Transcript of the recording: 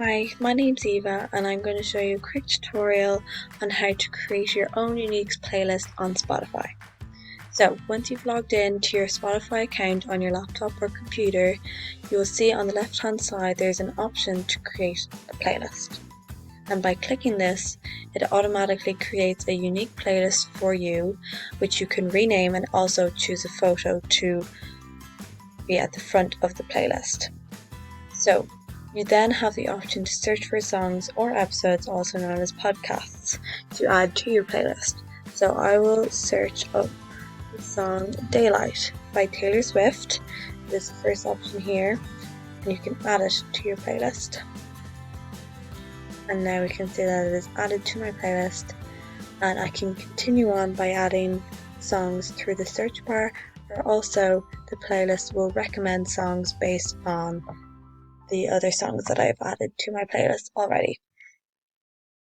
Hi, my name's Eva and I'm going to show you a quick tutorial on how to create your own unique playlist on Spotify. So once you've logged in to your Spotify account on your laptop or computer, you will see on the left hand side there's an option to create a playlist. And by clicking this, it automatically creates a unique playlist for you, which you can rename and also choose a photo to be at the front of the playlist. So you then have the option to search for songs or episodes, also known as podcasts, to add to your playlist. So I will search up the song Daylight by Taylor Swift. This is the first option here, and you can add it to your playlist. And now we can see that it is added to my playlist, and I can continue on by adding songs through the search bar, or also the playlist will recommend songs based on the other songs that I've added to my playlist already.